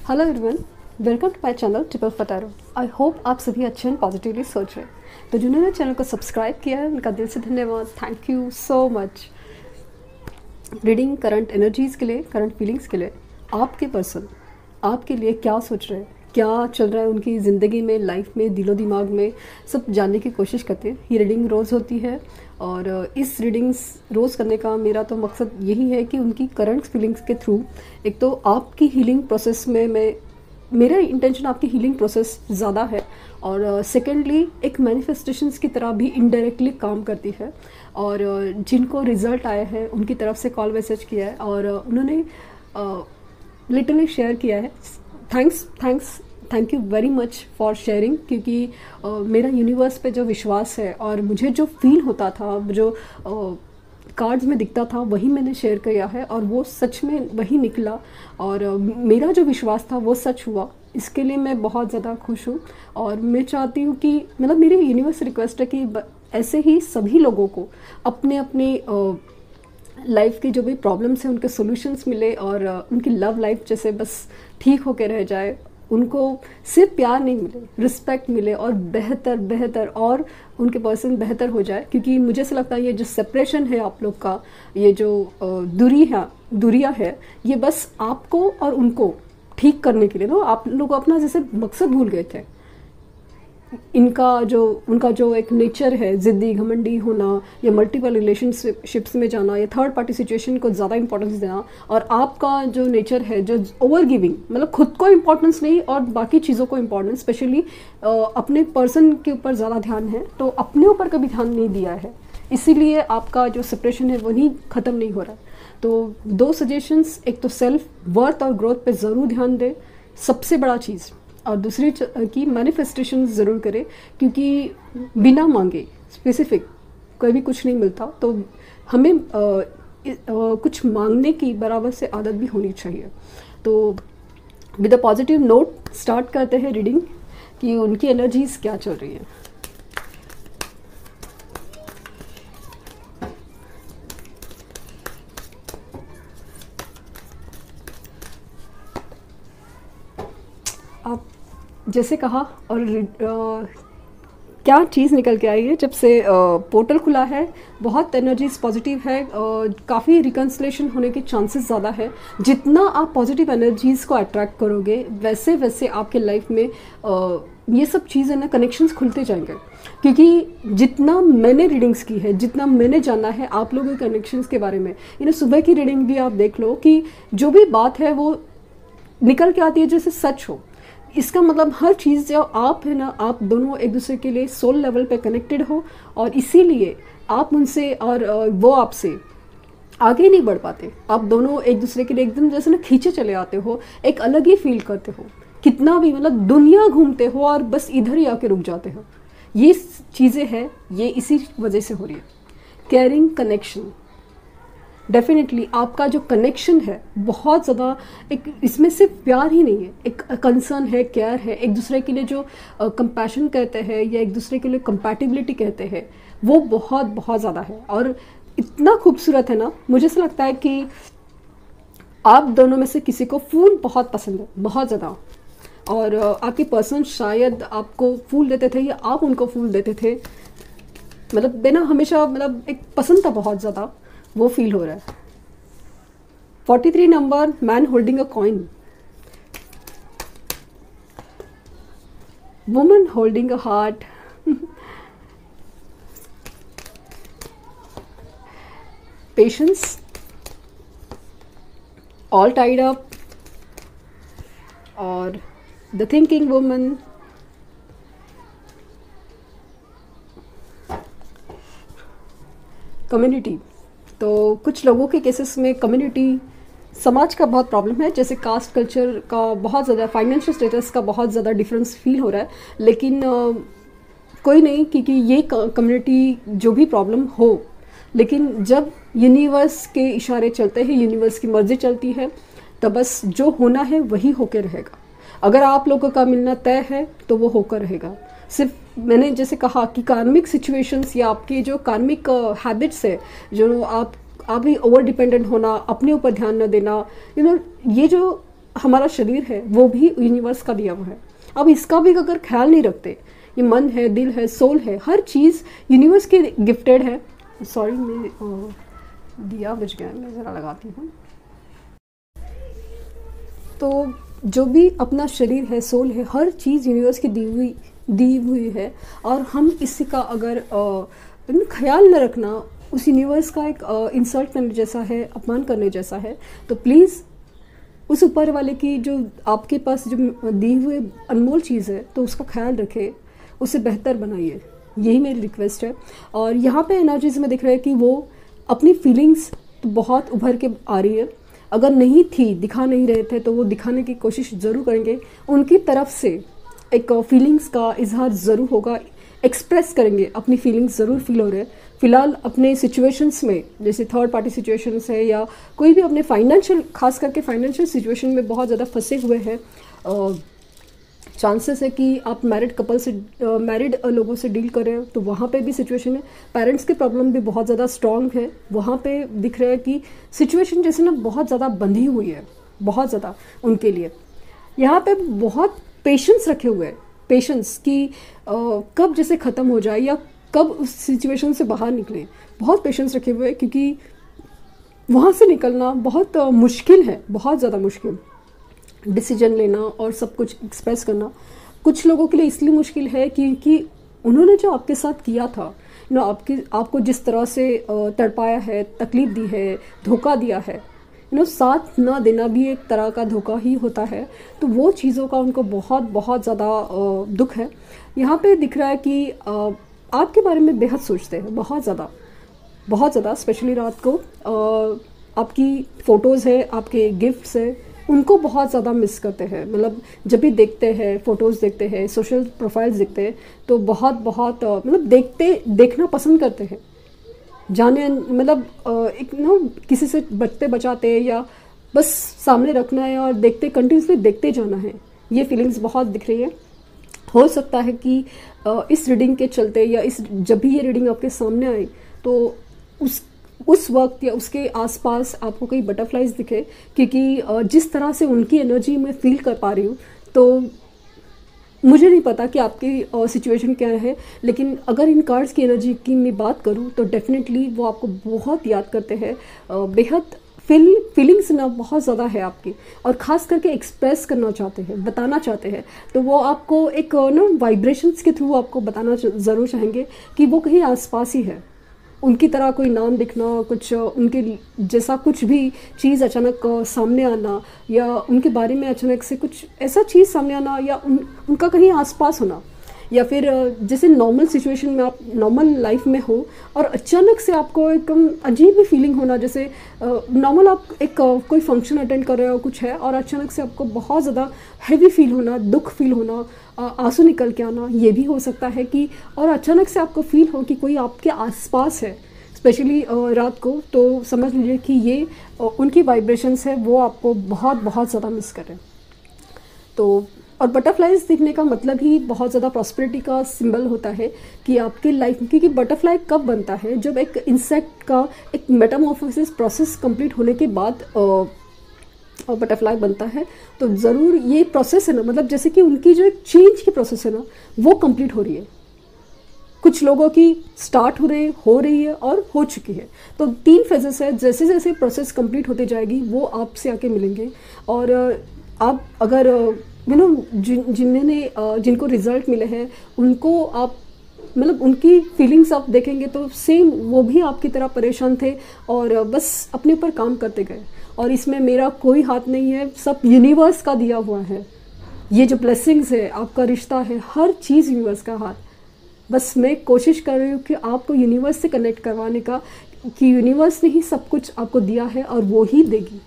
Hello everyone, welcome to my channel triple फटारो। I hope आप सभी अच्छे एंड पॉजिटिवली सोच रहे हैं। तो जिन्होंने चैनल को सब्सक्राइब किया है उनका दिल से धन्यवाद। Thank you so much. Reading current energies के लिए, करंट फीलिंग्स के लिए, आपके पर्सन आपके लिए क्या सोच रहे हैं, क्या चल रहा है उनकी ज़िंदगी में, लाइफ में, दिलो दिमाग में, सब जानने की कोशिश करते हैं। ये रीडिंग रोज़ होती है और इस रीडिंग्स रोज़ करने का मेरा तो मकसद यही है कि उनकी करंट फीलिंग्स के थ्रू एक तो आपकी हीलिंग प्रोसेस में मेरा इंटेंशन आपकी हीलिंग प्रोसेस ज़्यादा है और सेकेंडली एक मैनिफेस्टेशंस की तरह भी इनडायरेक्टली काम करती है। और जिनको रिज़ल्ट आए हैं उनकी तरफ से कॉल मैसेज किया है और उन्होंने लिटरली शेयर किया है। Thank you very much for sharing, क्योंकि मेरा यूनिवर्स पे जो विश्वास है और मुझे जो फील होता था, जो कार्ड्स में दिखता था, वही मैंने शेयर किया है और वो सच में वही निकला और मेरा जो विश्वास था वो सच हुआ। इसके लिए मैं बहुत ज़्यादा खुश हूँ और मैं चाहती हूँ कि मतलब मेरी यूनिवर्स रिक्वेस्ट है कि ऐसे ही सभी लोगों को अपने अपने लाइफ की जो भी प्रॉब्लम्स हैं उनके सॉल्यूशंस मिले और उनकी लव लाइफ जैसे बस ठीक होके रह जाए। उनको सिर्फ प्यार नहीं मिले, रिस्पेक्ट मिले और बेहतर और उनके पर्सन बेहतर हो जाए। क्योंकि मुझे ऐसा लगता है ये जो सेपरेशन है आप लोग का, ये जो दूरियां है, ये बस आपको और उनको ठीक करने के लिए ना, आप लोग अपना जैसे मकसद भूल गए थे। उनका जो एक नेचर है, ज़िद्दी घमंडी होना या मल्टीपल रिलेशनशिप्स में जाना या थर्ड पार्टी सिचुएशन को ज़्यादा इंपॉर्टेंस देना, और आपका जो नेचर है जो ओवर गिविंग, मतलब खुद को इम्पोर्टेंस नहीं और बाकी चीज़ों को इम्पोर्टेंस, स्पेशली अपने पर्सन के ऊपर ज़्यादा ध्यान है, तो अपने ऊपर कभी ध्यान नहीं दिया है, इसीलिए आपका जो सेपरेशन है वही ख़त्म नहीं हो रहा है। तो दो सजेशंस, एक तो सेल्फ वर्थ और ग्रोथ पे ज़रूर ध्यान दें, सबसे बड़ा चीज़, और दूसरी की मैनिफेस्टेशन ज़रूर करें, क्योंकि बिना मांगे स्पेसिफिक कोई भी कुछ नहीं मिलता। तो हमें कुछ मांगने की बराबर से आदत भी होनी चाहिए। तो with a positive note start करते हैं रीडिंग कि उनकी एनर्जीज़ क्या चल रही है। आप जैसे कहा और क्या चीज़ निकल के आई है जब से पोर्टल खुला है, बहुत एनर्जीज पॉजिटिव है, काफ़ी रिकन्सिलेशन होने के चांसेस ज़्यादा है। जितना आप पॉजिटिव एनर्जीज़ को अट्रैक्ट करोगे वैसे वैसे आपके लाइफ में ये सब चीज़ें ना, कनेक्शंस खुलते जाएंगे। क्योंकि जितना मैंने रीडिंग्स की है, जितना मैंने जाना है आप लोगों के कनेक्शंस के बारे में, सुबह की रीडिंग भी आप देख लो कि जो भी बात है वो निकल के आती है जैसे सच हो। इसका मतलब हर चीज़ जो आप है ना, आप दोनों एक दूसरे के लिए सोल लेवल पे कनेक्टेड हो और इसीलिए आप उनसे और वो आपसे आगे नहीं बढ़ पाते। आप दोनों एक दूसरे के लिए एकदम जैसे ना खींचे चले आते हो, एक अलग ही फील करते हो, कितना भी मतलब दुनिया घूमते हो और बस इधर ही आके रुक जाते हो। ये चीज़ें हैं, ये इसी वजह से हो रही है। केयरिंग कनेक्शन, डेफिनेटली आपका जो कनेक्शन है बहुत ज़्यादा, एक इसमें सिर्फ प्यार ही नहीं है, एक कंसर्न है, केयर है, एक दूसरे के लिए जो कंपैशन कहते हैं या एक दूसरे के लिए कंपैटिबिलिटी कहते हैं, वो बहुत बहुत ज़्यादा है और इतना खूबसूरत है ना। मुझे ऐसा लगता है कि आप दोनों में से किसी को फूल बहुत पसंद है, बहुत ज़्यादा, और आपके पर्सन शायद आपको फूल देते थे या आप उनको फूल देते थे, मतलब देना हमेशा, मतलब एक पसंद था बहुत ज़्यादा, वो फील हो रहा है। 43 number, man holding a coin, woman holding a heart, patience, all tied up, और द थिंकिंग वुमन, कम्युनिटी। तो कुछ लोगों के केसेस में कम्युनिटी, समाज का बहुत प्रॉब्लम है, जैसे कास्ट कल्चर का बहुत ज़्यादा, फाइनेंशियल स्टेटस का बहुत ज़्यादा डिफरेंस फील हो रहा है। लेकिन कोई नहीं, क्योंकि ये कम्युनिटी जो भी प्रॉब्लम हो, लेकिन जब यूनिवर्स के इशारे चलते हैं, यूनिवर्स की मर्जी चलती है, तो बस जो होना है वही होकर रहेगा। अगर आप लोगों का मिलना तय है तो वो होकर रहेगा। सिर्फ मैंने जैसे कहा कि कार्मिक सिचुएशंस या आपके जो कार्मिक हैबिट्स है, जो आप भी ओवर डिपेंडेंट होना, अपने ऊपर ध्यान न देना, ये जो हमारा शरीर है वो भी यूनिवर्स का दिया हुआ है। अब इसका भी अगर ख्याल नहीं रखते, ये मन है, दिल है, सोल है, हर चीज़ यूनिवर्स की गिफ्टेड है। सॉरी मैं दिया बुझ गया, मैं ज़रा लगाती हूँ। तो जो भी अपना शरीर है, सोल है, हर चीज़ यूनिवर्स की दी हुई है, और हम इसी का अगर ख्याल न रखना, उस यूनिवर्स का एक इंसल्ट करने जैसा है, अपमान करने जैसा है। तो प्लीज़ उस ऊपर वाले की जो आपके पास जो दी हुई अनमोल चीज़ है, तो उसका ख्याल रखें, उसे बेहतर बनाइए, यही मेरी रिक्वेस्ट है। और यहाँ पे एनर्जीज में दिख रहा है कि वो अपनी फीलिंग्स तो बहुत उभर के आ रही है, अगर नहीं थी, दिखा नहीं रहे थे, तो वो दिखाने की कोशिश ज़रूर करेंगे। उनकी तरफ से एक फीलिंग्स का इजहार ज़रूर होगा, एक्सप्रेस करेंगे, अपनी फीलिंग्स ज़रूर फील हो रहे हैं। फ़िलहाल अपने सिचुएशंस में, जैसे थर्ड पार्टी सिचुएशंस है या कोई भी अपने फाइनेंशियल, खास करके फाइनेंशियल सिचुएशन में बहुत ज़्यादा फंसे हुए हैं। चांसेस है कि आप मैरिड कपल से, मैरिड लोगों से डील कर रहे हो, तो वहाँ पे भी सिचुएशन है। पेरेंट्स की प्रॉब्लम भी बहुत ज़्यादा स्ट्रॉन्ग है, वहाँ पे दिख रहा है कि सिचुएशन जैसे ना बहुत ज़्यादा बंधी हुई है, बहुत ज़्यादा उनके लिए। यहाँ पे बहुत पेशेंस रखे हुए हैं, पेशेंस कि कब जैसे ख़त्म हो जाए या कब उस सिचुएशन से बाहर निकले, बहुत पेशेंस रखे हुए हैं, क्योंकि वहाँ से निकलना बहुत मुश्किल है, बहुत ज़्यादा मुश्किल। डिसीजन लेना और सब कुछ एक्सप्रेस करना कुछ लोगों के लिए इसलिए मुश्किल है क्योंकि उन्होंने जो आपके साथ किया था, आपको जिस तरह से तड़पाया है, तकलीफ़ दी है, धोखा दिया है, साथ ना देना भी एक तरह का धोखा ही होता है। तो वो चीज़ों का उनको बहुत बहुत ज़्यादा दुख है। यहाँ पे दिख रहा है कि आपके बारे में बेहद सोचते हैं, बहुत ज़्यादा, स्पेशली रात को। आपकी फ़ोटोज़ है, आपके गिफ्ट्स है, उनको बहुत ज़्यादा मिस करते हैं। मतलब जब भी देखते हैं, फ़ोटोज़ देखते हैं, सोशल प्रोफाइल्स देखते हैं, तो बहुत मतलब देखना पसंद करते हैं। जाने मतलब एक किसी से बचते बचाते या बस सामने रखना है और कंटिन्यूसली देखते जाना है, ये फीलिंग्स बहुत दिख रही है। हो सकता है कि इस रीडिंग के चलते या जब भी ये रीडिंग आपके सामने आई, तो उस वक्त या उसके आसपास आपको कई बटरफ्लाइज दिखे, क्योंकि जिस तरह से उनकी एनर्जी मैं फील कर पा रही हूँ, तो मुझे नहीं पता कि आपकी सिचुएशन क्या है, लेकिन अगर इन कार्ड्स की एनर्जी की मैं बात करूँ तो डेफिनेटली वो आपको बहुत याद करते हैं। बेहद फीलिंग्स ना बहुत ज़्यादा है आपकी, और ख़ास करके एक्सप्रेस करना चाहते हैं, बताना चाहते हैं। तो वो आपको एक वाइब्रेशंस के थ्रू आपको बताना ज़रूर चाहेंगे कि वो कहीं आसपास ही है। उनकी तरह कोई नाम दिखना, कुछ उनके जैसा कुछ भी चीज़ अचानक सामने आना, या उनके बारे में अचानक से कुछ ऐसा चीज़ सामने आना, या उनका कहीं आसपास होना, या फिर जैसे नॉर्मल सिचुएशन में आप नॉर्मल लाइफ में हो और अचानक से आपको एकदम अजीब ही फीलिंग होना, जैसे नॉर्मल आप एक कोई फंक्शन अटेंड कर रहे हो, कुछ है, और अचानक से आपको बहुत ज़्यादा हैवी फील होना, दुख फील होना, आंसू निकल के आना, ये भी हो सकता है कि, और अचानक से आपको फील हो कि कोई आपके आसपास है, स्पेशली रात को, तो समझ लीजिए कि ये उनकी वाइब्रेशंस है, वो आपको बहुत बहुत ज़्यादा मिस कर रहे हैं। तो और बटरफ्लाइज दिखने का मतलब ही बहुत ज़्यादा प्रॉस्पेरिटी का सिंबल होता है कि आपकी लाइफ, क्योंकि बटरफ्लाई कब बनता है, जब एक इंसेक्ट का एक मेटामॉर्फोसिस प्रोसेस कंप्लीट होने के बाद बटरफ्लाई बनता है। तो ज़रूर ये प्रोसेस है ना, मतलब जैसे कि उनकी जो एक चेंज की प्रोसेस है ना, वो कंप्लीट हो रही है। कुछ लोगों की स्टार्ट हो रही है और हो चुकी है। तो 3 फेजेस है, जैसे जैसे प्रोसेस कंप्लीट होते जाएगी वो आपसे आके मिलेंगे, और आप अगर जिनको रिजल्ट मिले हैं उनको आप मतलब उनकी फीलिंग्स आप देखेंगे तो सेम वो भी आपकी तरह परेशान थे और बस अपने ऊपर काम करते गए, और इसमें मेरा कोई हाथ नहीं है, सब यूनिवर्स का दिया हुआ है। ये जो ब्लेसिंग्स है, आपका रिश्ता है, हर चीज़ यूनिवर्स का हाथ। बस मैं कोशिश कर रही हूँ कि आपको यूनिवर्स से कनेक्ट करवाने का, कि यूनिवर्स ने ही सब कुछ आपको दिया है और वो ही देगी।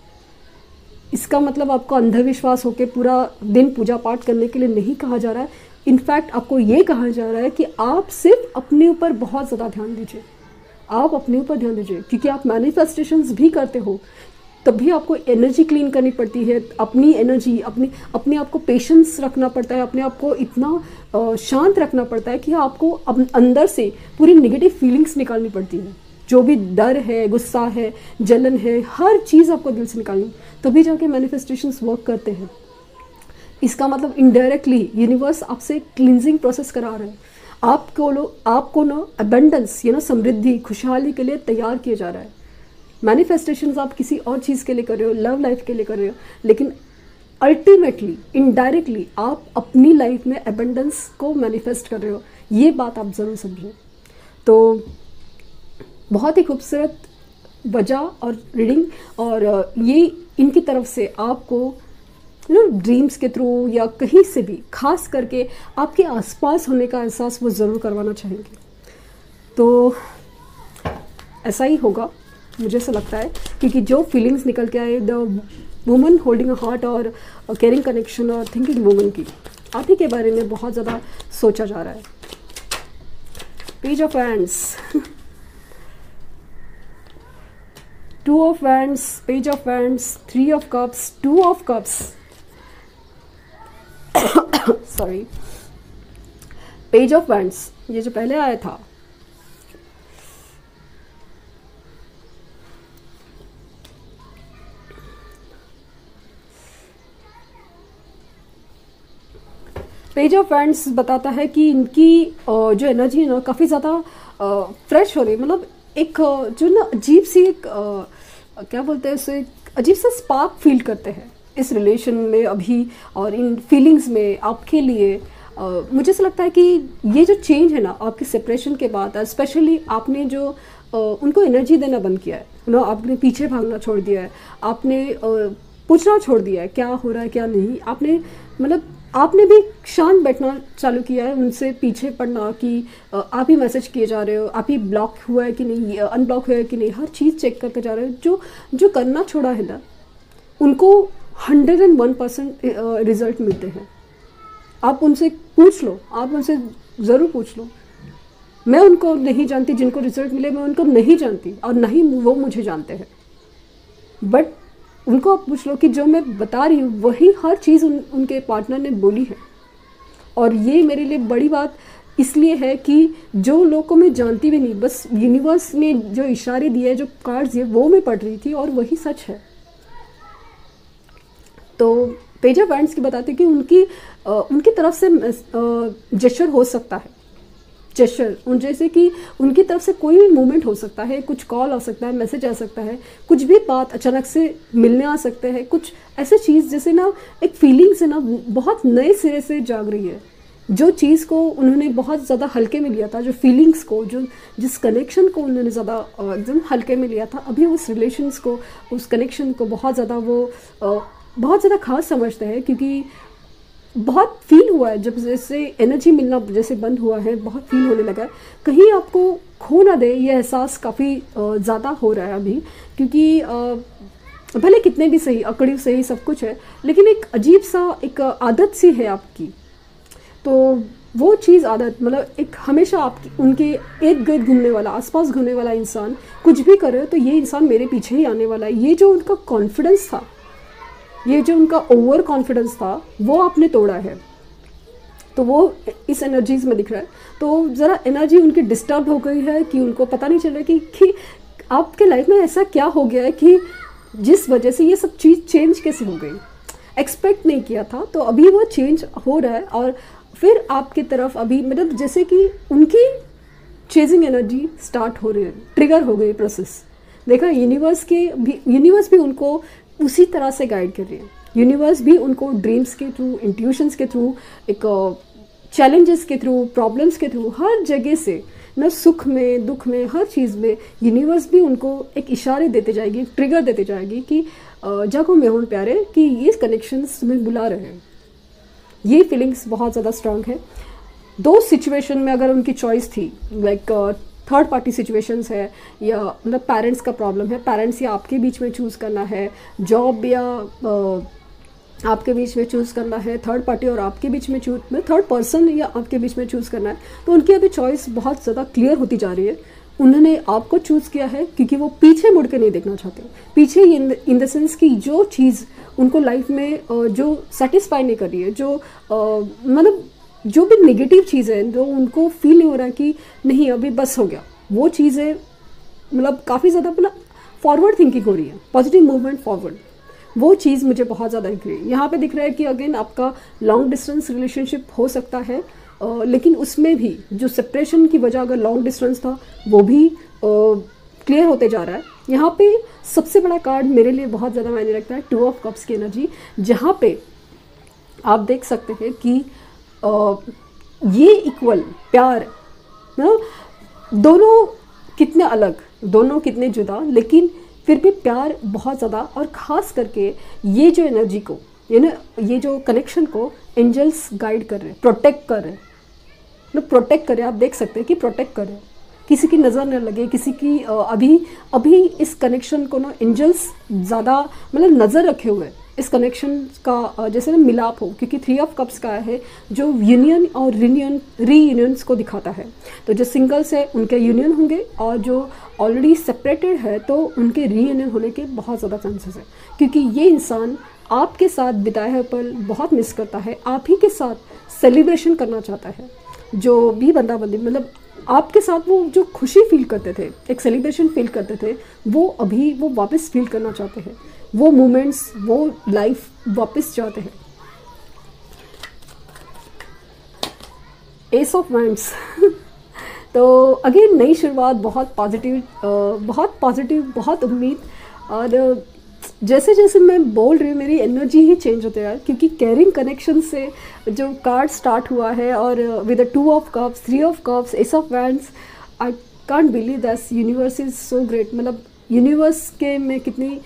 इसका मतलब आपको अंधविश्वास होकर पूरा दिन पूजा पाठ करने के लिए नहीं कहा जा रहा है। इनफैक्ट आपको ये कहा जा रहा है कि आप सिर्फ अपने ऊपर बहुत ज़्यादा ध्यान दीजिए, आप अपने ऊपर ध्यान दीजिए, क्योंकि आप मैनिफेस्टेशंस भी करते हो, तब भी आपको एनर्जी क्लीन करनी पड़ती है, अपनी एनर्जी, अपने आप को पेशेंस रखना पड़ता है, अपने आप को इतना शांत रखना पड़ता है कि आपको अंदर से पूरी नेगेटिव फीलिंग्स निकालनी पड़ती है। जो भी डर है, गुस्सा है, जलन है, हर चीज़ आपको दिल से निकालनी, तभी जाके मैनिफेस्टेशंस वर्क करते हैं। इसका मतलब इनडायरेक्टली यूनिवर्स आपसे क्लिनजिंग प्रोसेस करा रहे हैं। आपको ना अबंडेंस समृद्धि, खुशहाली के लिए तैयार किया जा रहा है। मैनिफेस्टेशंस आप किसी और चीज़ के लिए कर रहे हो, लव लाइफ के लिए कर रहे हो, लेकिन अल्टीमेटली इनडायरेक्टली आप अपनी लाइफ में अबंडेंस को मैनिफेस्ट कर रहे हो। ये बात आप ज़रूर समझें। तो बहुत ही खूबसूरत वजह और रीडिंग, और ये इनकी तरफ से आपको ड्रीम्स के थ्रू या कहीं से भी, खास करके आपके आसपास होने का एहसास वो ज़रूर करवाना चाहेंगे। तो ऐसा ही होगा, मुझे ऐसा लगता है, क्योंकि जो फीलिंग्स निकल के आए, the woman holding a heart और केयरिंग कनेक्शन और थिंकिंग वुमन की, आप ही के बारे में बहुत ज़्यादा सोचा जा रहा है। Page of wands, 2 of wands, page of wands, 3 of cups, 2 of cups, sorry, page of wands, ये जो पहले आया था, पेज ऑफ वैंड्स बताता है कि इनकी जो एनर्जी है ना काफ़ी ज़्यादा फ्रेश हो रही है। मतलब एक जो ना अजीब सी एक क्या बोलते हैं उसे, अजीब सा स्पार्क फील करते हैं इस रिलेशन में अभी, और इन फीलिंग्स में आपके लिए। मुझे ऐसा लगता है कि ये जो चेंज है ना आपके सेपरेशन के बाद, स्पेशली आपने जो उनको एनर्जी देना बंद किया है ना, आपने पीछे भागना छोड़ दिया है, आपने पूछना छोड़ दिया है क्या हो रहा है क्या नहीं, आपने भी शांत बैठना चालू किया है, उनसे पीछे पड़ना कि आप ही मैसेज किए जा रहे हो, आप ही ब्लॉक हुआ है कि नहीं, अनब्लॉक हुआ है कि नहीं, हर चीज़ चेक करते जा रहे हो। जो करना छोड़ा है ना, उनको 101% रिजल्ट मिलते हैं। आप उनसे पूछ लो, आप उनसे ज़रूर पूछ लो। मैं उनको नहीं जानती जिनको रिजल्ट मिले, मैं उनको नहीं जानती और नहीं वो मुझे जानते हैं, बट उनको आप पूछ लो कि जो मैं बता रही हूँ वही हर चीज़ उनके पार्टनर ने बोली है। और ये मेरे लिए बड़ी बात इसलिए है कि जो लोग को मैं जानती भी नहीं, बस यूनिवर्स ने जो इशारे दिए, जो कार्ड्स दिए, वो मैं पढ़ रही थी और वही सच है। तो पेज ऑफ वैंड्स की बताते कि उनकी तरफ से जेस्चर हो सकता है, जेस्चर जैसे कि उनकी तरफ से कोई भी मूवमेंट हो सकता है, कुछ कॉल आ सकता है, मैसेज आ सकता है, कुछ भी बात अचानक से मिलने आ सकते हैं, कुछ ऐसे चीज़ जैसे ना एक फीलिंग से ना बहुत नए सिरे से जाग रही है। जो चीज़ को उन्होंने बहुत ज़्यादा हल्के में लिया था, जो फीलिंग्स को, जिस कनेक्शन को उन्होंने ज़्यादा एकदम हल्के में लिया था, अभी उस रिलेशंस को, उस कनेक्शन को बहुत ज़्यादा खास समझते हैं, क्योंकि बहुत फील हुआ है जब जैसे एनर्जी मिलना जैसे बंद हुआ है, बहुत फील होने लगा है। कहीं आपको खो ना दे ये एहसास काफ़ी ज़्यादा हो रहा है अभी, क्योंकि भले कितने भी सही, अकड़ी सही सब कुछ है, लेकिन एक अजीब सा एक आदत सी है आपकी। तो वो चीज़ आदत, मतलब एक हमेशा आपकी उनके इर्द गिर्द घूमने वाला, आसपास घूमने वाला इंसान कुछ भी करे तो ये इंसान मेरे पीछे ही आने वाला है, ये जो उनका कॉन्फिडेंस था, ये जो उनका ओवर कॉन्फिडेंस था, वो आपने तोड़ा है। तो वो इस एनर्जीज में दिख रहा है। तो ज़रा एनर्जी उनकी डिस्टर्ब हो गई है कि उनको पता नहीं चल रहा कि आपके लाइफ में ऐसा क्या हो गया है कि जिस वजह से ये सब चीज़ चेंज कैसे हो गई। एक्सपेक्ट नहीं किया था, तो अभी वो चेंज हो रहा है। और फिर आपकी तरफ अभी मतलब जैसे कि उनकी चेजिंग एनर्जी स्टार्ट हो रही है, ट्रिगर हो गई प्रोसेस। देखा, यूनिवर्स भी उनको उसी तरह से गाइड कर रही है। यूनिवर्स भी उनको ड्रीम्स के थ्रू, इंट्यूशंस के थ्रू, एक चैलेंजेस के थ्रू, प्रॉब्लम्स के थ्रू, हर जगह से न, सुख में दुख में हर चीज़ में यूनिवर्स भी उनको एक इशारे देते जाएगी, ट्रिगर देते जाएगी कि जागो मेहमान प्यारे, कि ये कनेक्शंस तुम्हें बुला रहे हैं। ये फीलिंग्स बहुत ज़्यादा स्ट्रांग है। 2 सिचुएशन में अगर उनकी चॉइस थी, लाइक थर्ड पार्टी सिचुएशंस है या मतलब पेरेंट्स का प्रॉब्लम है, पेरेंट्स या आपके बीच में चूज़ करना है, जॉब या आपके बीच में चूज़ करना है, थर्ड पार्टी और आपके बीच में थर्ड पर्सन या आपके बीच में चूज़ करना है, तो उनकी अभी चॉइस बहुत ज़्यादा क्लियर होती जा रही है। उन्होंने आपको चूज़ किया है क्योंकि वो पीछे मुड़ के नहीं देखना चाहते। पीछे इन द सेंस कि जो चीज़ उनको लाइफ में जो सेटिस्फाई नहीं कर रही है, जो मतलब जो भी नेगेटिव चीज़ है, जो उनको फील नहीं हो रहा है कि नहीं अभी बस हो गया, वो चीज़ें मतलब काफ़ी ज़्यादा अपना फॉरवर्ड थिंकिंग हो रही है, पॉजिटिव मूवमेंट फॉरवर्ड, वो चीज़ मुझे बहुत ज़्यादा दिख रही है। यहाँ पे दिख रहा है कि अगेन आपका लॉन्ग डिस्टेंस रिलेशनशिप हो सकता है, लेकिन उसमें भी जो सेपरेशन की वजह अगर लॉन्ग डिस्टेंस था वो भी क्लियर होते जा रहा है। यहाँ पे सबसे बड़ा कार्ड मेरे लिए बहुत ज़्यादा मायने रखता है 2 ऑफ कप्स की एनर्जी, जहाँ पे आप देख सकते हैं कि ये इक्वल प्यार, मतलब दोनों कितने अलग, दोनों कितने जुदा, लेकिन फिर भी प्यार बहुत ज़्यादा। और ख़ास करके ये जो एनर्जी को, ये जो कनेक्शन को एंजल्स गाइड कर रहे हैं, प्रोटेक्ट कर रहे हैं, मतलब प्रोटेक्ट कर रहे हैं। आप देख सकते हैं कि प्रोटेक्ट कर रहे हैं, किसी की नज़र न लगे, किसी की अभी इस कनेक्शन को ना एंजल्स ज़्यादा मतलब नज़र रखे हुए हैं इस कनेक्शन का, जैसे ना मिलाप हो, क्योंकि 3 ऑफ कप्स का है जो यूनियन और रीयूनियंस को दिखाता है। तो जो सिंगल्स है उनके यूनियन होंगे, और जो ऑलरेडी सेपरेटेड है तो उनके रीयूनियन होने के बहुत ज़्यादा चांसेस है, क्योंकि ये इंसान आपके साथ बिताया है पल बहुत मिस करता है, आप ही के साथ सेलिब्रेशन करना चाहता है। जो भी बंदा बंदी मतलब आपके साथ वो जो खुशी फील करते थे, एक सेलिब्रेशन फील करते थे, वो अभी वो वापस फील करना चाहते हैं, वो मोमेंट्स, वो लाइफ वापस चाहते हैं। एस ऑफ वैंड्स तो अगेन नई शुरुआत, बहुत पॉजिटिव, बहुत उम्मीद। और जैसे जैसे मैं बोल रही हूँ मेरी एनर्जी ही चेंज होते है, क्योंकि कैरिंग कनेक्शन से जो कार्ड स्टार्ट हुआ है, और with 2 of cups, 3 of cups, S of wands, I can't believe that universe is so great. मतलब यूनिवर्स के मैं कितनी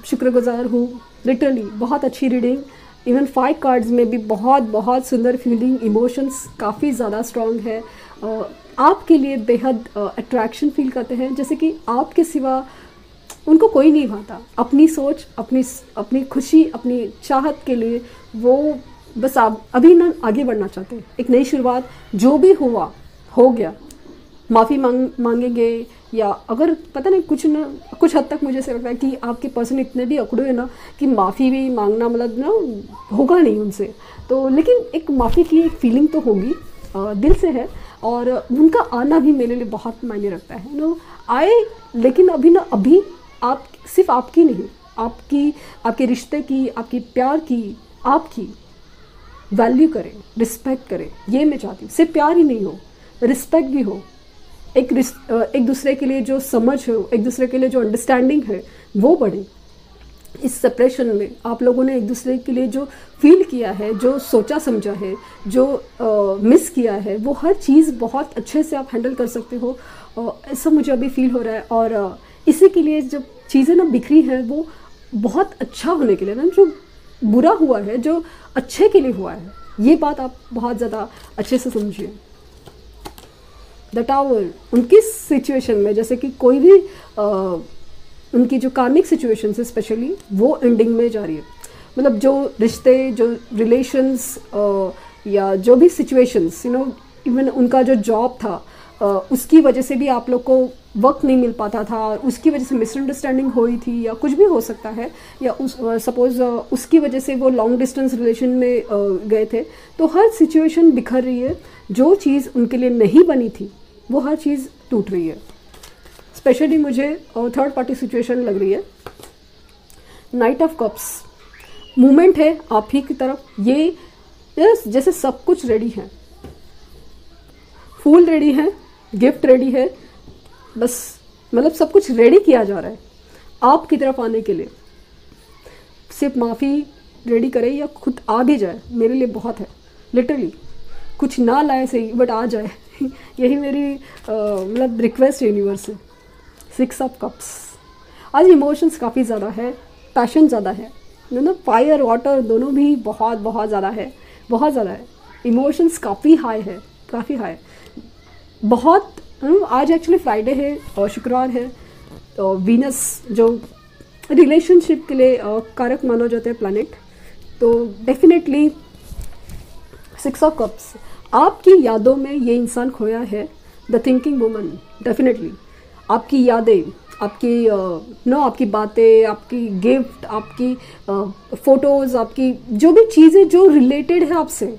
शुक्रगुजार हूँ, लिटरली बहुत अच्छी रीडिंग। इवन 5 कार्ड्स में भी बहुत सुंदर फीलिंग, इमोशंस काफ़ी ज़्यादा स्ट्रॉन्ग है। आपके लिए बेहद अट्रैक्शन फील करते हैं, जैसे कि आपके सिवा उनको कोई नहीं भाता। अपनी सोच, अपनी खुशी, अपनी चाहत के लिए वो बस आप अभी ना आगे बढ़ना चाहते हैं। एक नई शुरुआत, जो भी हुआ हो गया, माफ़ी मांगेंगे, या अगर पता नहीं कुछ हद तक मुझे ऐसा लगता है कि आपके पर्सन इतने भी अकड़े हैं ना कि माफ़ी भी मांगना मतलब ना होगा नहीं उनसे, तो लेकिन एक माफ़ी की एक फीलिंग तो होगी, दिल से है, और उनका आना भी मेरे लिए बहुत मायने रखता है। आए, लेकिन अभी आप सिर्फ आपकी नहीं, आपके रिश्ते की, आपकी प्यार की, आपकी वैल्यू करें, रिस्पेक्ट करें, ये मैं चाहती हूँ। सिर्फ प्यार ही नहीं हो, रिस्पेक्ट भी हो, एक दूसरे के लिए जो समझ हो, एक दूसरे के लिए जो अंडरस्टैंडिंग है वो बढ़े। इस सेपरेशन में आप लोगों ने एक दूसरे के लिए जो फील किया है, जो सोचा समझा है, जो मिस किया है, वो हर चीज़ बहुत अच्छे से आप हैंडल कर सकते हो, ऐसा मुझे अभी फील हो रहा है। और इसी के लिए जब चीज़ें ना बिखरी हैं, वो बहुत अच्छा होने के लिए ना, जो बुरा हुआ है जो अच्छे के लिए हुआ है, ये बात आप बहुत ज़्यादा अच्छे से समझिए। द टावर, उनकी सिचुएशन में जैसे कि कोई भी उनकी जो कार्मिक सिचुएशन है स्पेशली, वो एंडिंग में जा रही है। मतलब जो रिश्ते, जो रिलेशंस, या जो भी सिचुएशंस, इवन उनका जो जॉब था, उसकी वजह से भी आप लोग को वक्त नहीं मिल पाता था, उसकी वजह से मिसअंडरस्टैंडिंग हुई थी, या कुछ भी हो सकता है, या सपोज उसकी वजह से वो लॉन्ग डिस्टेंस रिलेशन में गए थे। तो हर सिचुएशन बिखर रही है, जो चीज़ उनके लिए नहीं बनी थी वो हर चीज़ टूट रही है। स्पेशली मुझे थर्ड पार्टी सिचुएशन लग रही है। नाइट ऑफ कप्स, मूवमेंट है आप ही की तरफ, ये जैसे सब कुछ रेडी है, फूल रेडी है, गिफ्ट रेडी है, बस मतलब सब कुछ रेडी किया जा रहा है आपकी तरफ आने के लिए। सिर्फ माफ़ी रेडी करे या खुद आ भी जाए, मेरे लिए बहुत है। लिटरली कुछ ना लाए सही, बट आ जाए यही मेरी मतलब रिक्वेस्ट यूनिवर्स से। 6 ऑफ कप्स, आज इमोशंस काफ़ी ज़्यादा है, पैशन ज़्यादा है, फायर वाटर दोनों भी बहुत ज़्यादा है, बहुत ज़्यादा है। इमोशंस काफ़ी हाई है, काफ़ी हाई, बहुत। आज एक्चुअली फ्राइडे है और शुक्रवार है, तो वीनस जो रिलेशनशिप के लिए कारक माना जाता है प्लैनेट, तो डेफिनेटली 6 ऑफ कप्स, आपकी यादों में ये इंसान खोया है। द थिंकिंग वुमन, डेफिनेटली आपकी यादें, आपकी बातें, आपकी गिफ्ट, आपकी फ़ोटोज़, आपकी जो भी चीज़ें जो रिलेटेड है आपसे,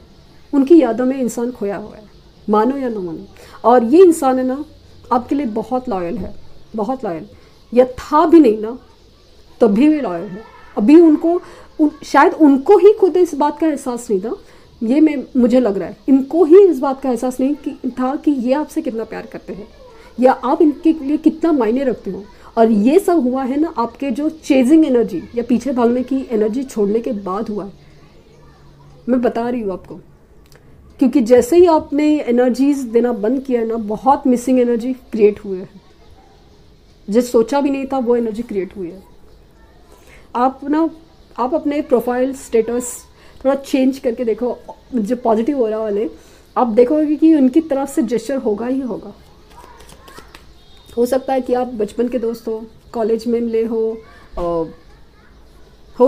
उनकी यादों में इंसान खोया हुआ है, मानो या ना मानो। और ये इंसान है ना आपके लिए बहुत लॉयल है, बहुत लॉयल, या था भी नहीं ना तभी भी लॉयल है। अभी उनको शायद उनको ही खुद इस बात का एहसास नहीं था, ये मुझे लग रहा है इनको ही इस बात का एहसास नहीं था कि ये आपसे कितना प्यार करते हैं या आप इनके लिए कितना मायने रखते हो। और ये सब हुआ है ना आपके जो चेजिंग एनर्जी या पीछे भागने की एनर्जी छोड़ने के बाद हुआ है, मैं बता रही हूँ आपको। क्योंकि जैसे ही आपने एनर्जीज देना बंद किया ना, बहुत मिसिंग एनर्जी क्रिएट हुए हैं, जो सोचा भी नहीं था वो एनर्जी क्रिएट हुई है। आप अपने प्रोफाइल स्टेटस थोड़ा चेंज करके देखो, जो पॉजिटिव हो रहा वाले आप देखोगे कि उनकी तरफ से जेस्चर होगा ही होगा। हो सकता है कि आप बचपन के दोस्त हो, कॉलेज में मिले हो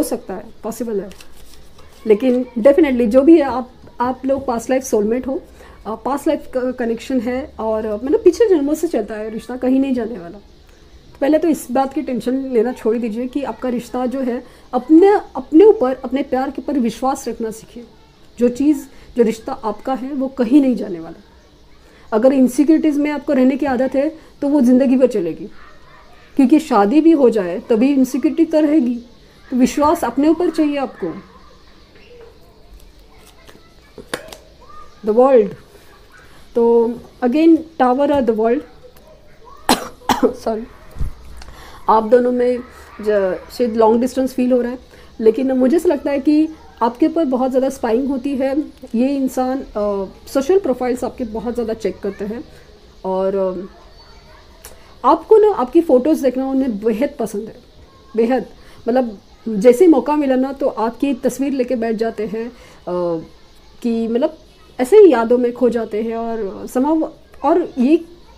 सकता है, पॉसिबल है। लेकिन डेफिनेटली जो भी है आप लोग पास्ट लाइफ सोलमेट हो, पास्ट लाइफ कनेक्शन है और मतलब पिछले जन्मों से चलता है रिश्ता, कहीं नहीं जाने वाला। तो पहले तो इस बात की टेंशन लेना छोड़ दीजिए कि आपका रिश्ता जो है अपने ऊपर, अपने प्यार के ऊपर विश्वास रखना सीखिए। जो रिश्ता आपका है वो कहीं नहीं जाने वाला। अगर इनसिक्योरिटीज़ में आपको रहने की आदत है तो वो ज़िंदगी भर चलेगी, क्योंकि शादी भी हो जाए तभी इनसिक्योरिटी तो रहेगी। तो विश्वास अपने ऊपर चाहिए आपको। द वर्ल्ड, तो अगेन टावर और द वर्ल्ड सॉरी, आप दोनों में शायद लॉन्ग डिस्टेंस फील हो रहा है, लेकिन मुझे ऐसा लगता है कि आपके ऊपर बहुत ज़्यादा स्पाइंग होती है। ये इंसान सोशल प्रोफाइल्स आपके बहुत ज़्यादा चेक करते हैं और आपको ना आपकी फ़ोटोज़ देखना उन्हें बेहद पसंद है, बेहद। मतलब जैसे मौका मिला ना तो आपकी तस्वीर लेके बैठ जाते हैं कि मतलब ऐसे ही यादों में खो जाते हैं। और और ये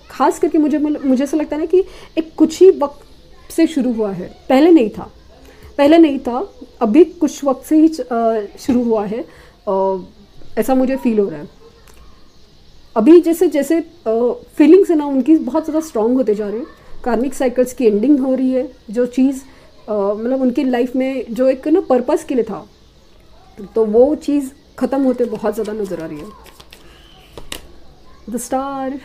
खास करके मुझे ऐसा लगता है ना कि एक कुछ ही वक्त से शुरू हुआ है, पहले नहीं था, अभी कुछ वक्त से ही शुरू हुआ है, ऐसा मुझे फील हो रहा है। अभी जैसे जैसे फीलिंग्स है ना उनकी बहुत ज़्यादा स्ट्रॉन्ग होते जा रहे हैं। कार्मिक साइकिल्स की एंडिंग हो रही है। जो चीज़ मतलब उनकी लाइफ में जो एक ना पर्पस के लिए था, तो वो चीज़ ख़त्म होते बहुत ज़्यादा नज़र आ रही है। द स्टार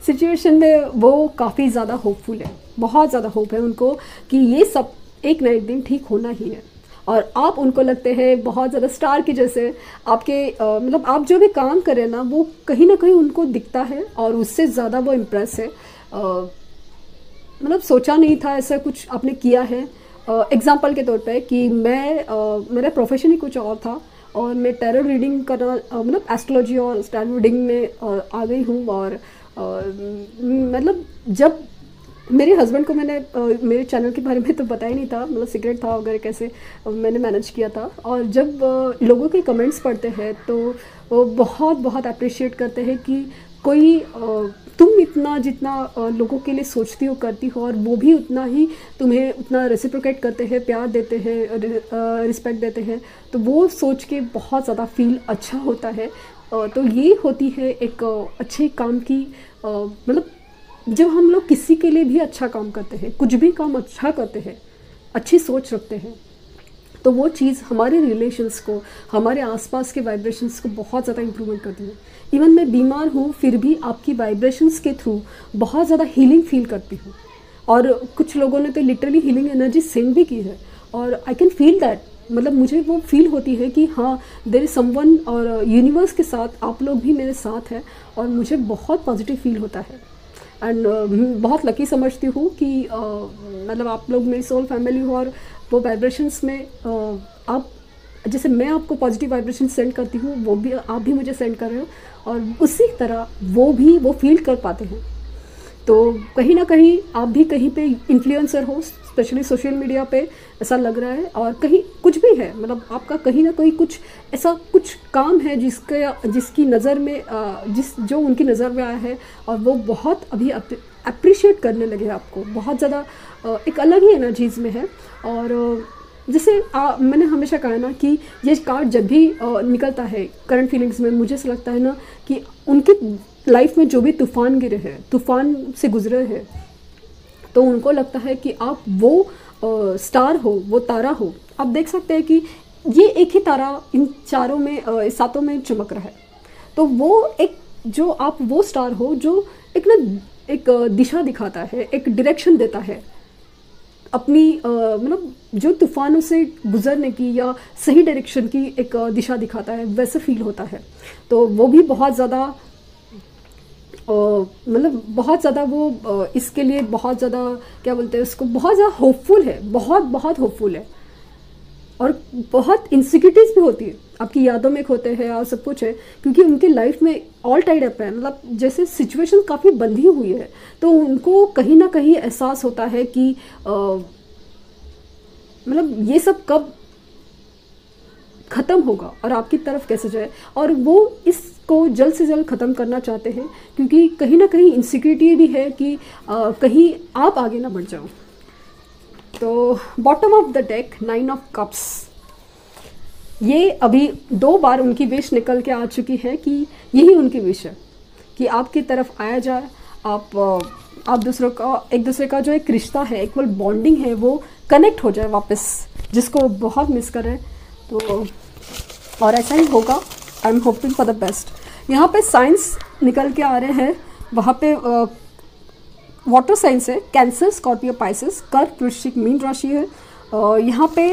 सिचुएशन में वो काफ़ी ज़्यादा होपफुल है, बहुत ज़्यादा होप है उनको कि ये सब एक ना एक दिन ठीक होना ही है। और आप उनको लगते हैं बहुत ज़्यादा स्टार की जैसे। आपके मतलब आप जो भी काम करें ना वो कहीं ना कहीं उनको दिखता है और उससे ज़्यादा वो इम्प्रेस है। मतलब सोचा नहीं था ऐसा कुछ आपने किया है। एग्जाम्पल के तौर पे कि मेरा प्रोफेशन ही कुछ और था और मैं टैरो रीडिंग करना मतलब एस्ट्रोलॉजी और टैरो रीडिंग में आ गई हूँ। और मतलब जब मेरे हस्बैंड को मैंने मेरे चैनल के बारे में तो बताया नहीं था, मतलब सीक्रेट था वगैरह, कैसे मैंने मैनेज किया था। और जब लोगों के कमेंट्स पढ़ते हैं तो वो बहुत बहुत अप्रिशिएट करते हैं कि कोई तुम इतना जितना लोगों के लिए सोचती हो करती हो और वो भी उतना ही तुम्हें उतना रेसिप्रोकेट करते हैं, प्यार देते हैं, रिस्पेक्ट देते हैं, तो वो सोच के बहुत ज़्यादा फील अच्छा होता है। तो ये होती है एक अच्छे काम की मतलब जब हम लोग किसी के लिए भी अच्छा काम करते हैं, कुछ भी काम अच्छा करते हैं, अच्छी सोच रखते हैं, तो वो चीज़ हमारे रिलेशंस को, हमारे आसपास के वाइब्रेशंस को बहुत ज़्यादा इम्प्रूवमेंट करती है। इवन मैं बीमार हूँ फिर भी आपकी वाइब्रेशंस के थ्रू बहुत ज़्यादा हीलिंग फील करती हूँ। और कुछ लोगों ने तो लिटरली हीलिंग एनर्जी सेंड भी की है और आई कैन फील दैट। मतलब मुझे वो फील होती है कि हाँ देयर इज समवन और यूनिवर्स के साथ आप लोग भी मेरे साथ हैं और मुझे बहुत पॉजिटिव फील होता है। एंड बहुत लकी समझती हूँ कि मतलब आप लोग मेरी सोल फैमिली हो और वो वाइब्रेशंस में आप जैसे मैं आपको पॉजिटिव वाइब्रेशन सेंड करती हूँ वो भी आप भी मुझे सेंड कर रहे हो और उसी तरह वो फील कर पाते हैं। तो कहीं ना कहीं आप भी कहीं पे इन्फ्लुएंसर हो, स्पेशली सोशल मीडिया पे ऐसा लग रहा है, और कहीं कुछ भी है मतलब आपका कहीं ना कहीं कुछ ऐसा कुछ काम है जिसकी नज़र में जो उनकी नज़र में आया है और वो बहुत अभी अप्रिशिएट करने लगे हैं आपको, बहुत ज़्यादा एक अलग ही एनर्जीज़ में है। और जैसे मैंने हमेशा कहा ना कि ये कार्ड जब भी निकलता है करंट फीलिंग्स में, मुझे ऐसा लगता है ना कि उनकी लाइफ में जो भी तूफ़ान गिरे हैं, तूफ़ान से गुजरे हैं, तो उनको लगता है कि आप वो स्टार हो, वो तारा हो। आप देख सकते हैं कि ये एक ही तारा इन चारों में सातों में चमक रहा है। तो वो एक जो आप वो स्टार हो जो एक ना एक दिशा दिखाता है, एक डायरेक्शन देता है अपनी मतलब जो तूफानों से गुजरने की या सही डायरेक्शन की एक दिशा दिखाता है, वैसे फील होता है। तो वो भी बहुत ज़्यादा मतलब बहुत ज़्यादा वो इसके लिए बहुत ज़्यादा क्या बोलते हैं उसको, बहुत ज़्यादा होपफुल है, बहुत बहुत होपफुल है। और बहुत इनसिक्योरिटीज़ भी होती है, आपकी यादों में खोते हैं और सब कुछ है, क्योंकि उनके लाइफ में ऑल टाइड अप है, मतलब जैसे सिचुएशन काफ़ी बंधी हुई है। तो उनको कहीं ना कहीं एहसास होता है कि मतलब ये सब कब ख़त्म होगा और आपकी तरफ कैसे जाए, और वो इसको जल्द से जल्द ख़त्म करना चाहते हैं, क्योंकि कहीं ना कहीं इनसिक्योरिटी भी है कि कहीं आप आगे ना बढ़ जाओ। तो bottom of the deck 9 of cups, ये अभी 2 बार उनकी विश निकल के आ चुकी है कि यही उनकी विश है कि आपकी तरफ आया जाए, आप दूसरों का, एक दूसरे का जो एक रिश्ता है, एक बॉन्डिंग है, वो कनेक्ट हो जाए वापस, जिसको बहुत मिस कर रहे हैं। तो और ऐसा ही होगा, I am hoping for the best. यहाँ पे साइंस निकल के आ रहे हैं, वहाँ पे वाटर साइंस है, कैंसर, स्कॉर्पियो, पाइसेस, कर्क, वृश्चिक, मीन राशि है। यहाँ पे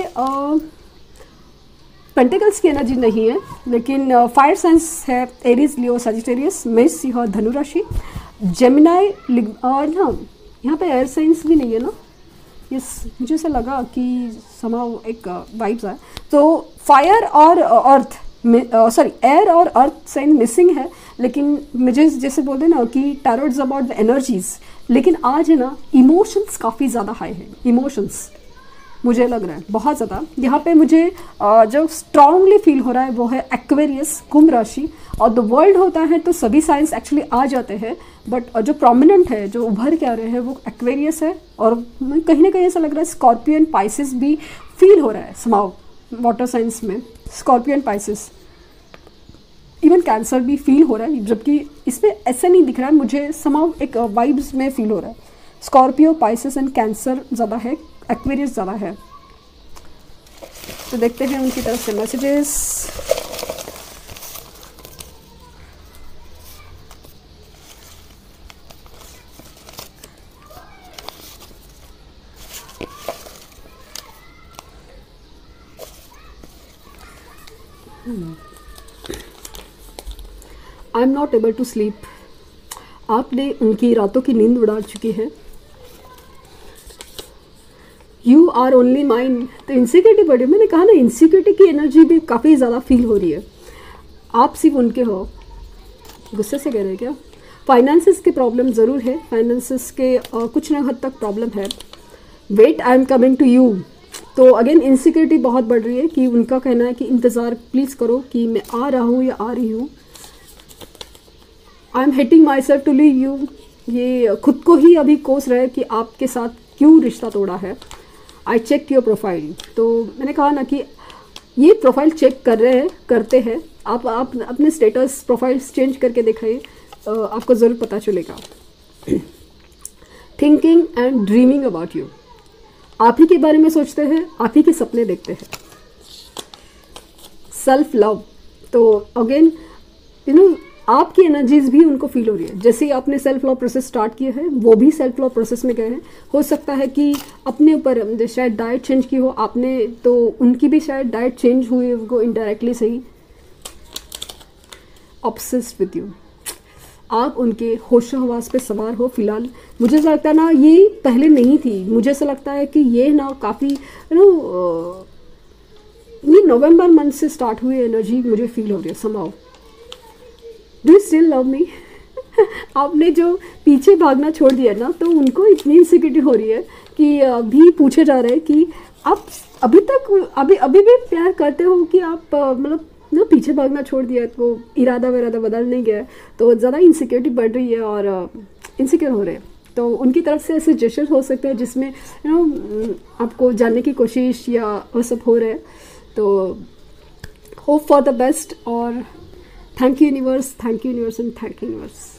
पेंटिकल्स की एनर्जी नहीं है, लेकिन फायर साइंस है, एरीज, लियो, सजिटेरियस, मेष, सिंह, धनु राशि, जेमिनाई, और ना यहाँ पे एयर साइंस भी नहीं है ना, यस मुझे ऐसा लगा कि समाव एक वाइब्स आए। तो फायर और अर्थ सॉरी एयर और अर्थ साइन मिसिंग है, लेकिन मुझे जैसे बोलते हैं ना कि tarot is about the energies, लेकिन आज है ना इमोशंस काफ़ी ज़्यादा हाई है, इमोशंस मुझे लग रहा है बहुत ज़्यादा। यहाँ पे मुझे जो स्ट्रांगली फील हो रहा है वो है एक्वेरियस, कुंभ राशि, और द वर्ल्ड होता है तो सभी साइंस एक्चुअली आ जाते हैं, बट जो प्रोमिनेंट है, जो उभर के आ रहे हैं, वो एक्वेरियस है। और कहीं ना कहीं ऐसा लग रहा है स्कॉर्पियन, पाइसेस भी फील हो रहा है समाव वाटर साइंस में, स्कॉर्पियन, पाइसेस, इवन कैंसर भी फील हो रहा है, जबकि इसमें ऐसा नहीं दिख रहा है मुझे, समाव एक वाइब्स में फील हो रहा है। स्कॉर्पियो, पाइसेस एंड कैंसर ज़्यादा है, एक्वेरियस ज़्यादा है। तो देखते हैं उनकी तरफ से messages. I am not able to sleep, आपने उनकी रातों की नींद उड़ा चुकी है। यू आर ओनली माइन, तो इनसिक्योरिटी बढ़ी, मैंने कहा ना इनसिक्योरिटी की एनर्जी भी काफ़ी ज़्यादा फील हो रही है। आप सिर्फ उनके हो, गुस्से से कह रहे हैं क्या? फाइनेंसिस के प्रॉब्लम ज़रूर है, फाइनेंसिस के कुछ ना हद तक प्रॉब्लम है। Wait, I am coming to you, तो अगेन इनसिक्योरिटी बहुत बढ़ रही है कि उनका कहना है कि इंतज़ार प्लीज़ करो कि मैं आ रहा हूँ या आ रही हूँ। I am hating myself to leave you, ये खुद को ही अभी कोस रहा है कि आपके साथ क्यों रिश्ता तोड़ा है। आई चेक योर प्रोफाइल, तो मैंने कहा ना कि ये प्रोफाइल चेक कर रहे हैं, करते हैं। आप अपने स्टेटस प्रोफाइल्स चेंज करके दिखाइए, आपको ज़रूर पता चलेगा। Thinking and dreaming about you, आप ही के बारे में सोचते हैं, आप ही के सपने देखते हैं। सेल्फ लव, तो अगेन यू नो आपकी एनर्जीज भी उनको फील हो रही है। जैसे ही आपने सेल्फ लव प्रोसेस स्टार्ट किया है, वो भी सेल्फ लव प्रोसेस में गए हैं। हो सकता है कि अपने ऊपर शायद डाइट चेंज की हो आपने, तो उनकी भी शायद डाइट चेंज हुई है, उनको इनडायरेक्टली सही। ऑब्सेस्ड विद यू, आप उनके होशो हवास पे सवार हो फिलहाल। मुझे ऐसा लगता है ना ये पहले नहीं थी, मुझे ऐसा लगता है कि ये ना काफ़ी ये नवंबर मंथ से स्टार्ट हुई एनर्जी मुझे फील हो रही है समाओ। Do you still love me? आपने जो पीछे भागना छोड़ दिया ना, तो उनको इतनी इनसिक्योरिटी हो रही है कि अभी पूछे जा रहे हैं कि आप अभी तक अभी भी प्यार करते हो कि आप मतलब ना पीछे भागना छोड़ दिया, तो इरादा विरादा बदल नहीं गया, तो ज़्यादा इनसिक्योरिटी बढ़ रही है और इनसिक्योर हो रहे हैं। तो उनकी तरफ से ऐसे जेस्चर हो सकते हैं जिसमें आपको जानने की कोशिश या वो सब हो रहा है। तो होप फॉर द बेस्ट और thank you universe, thank you universe and thank you universe.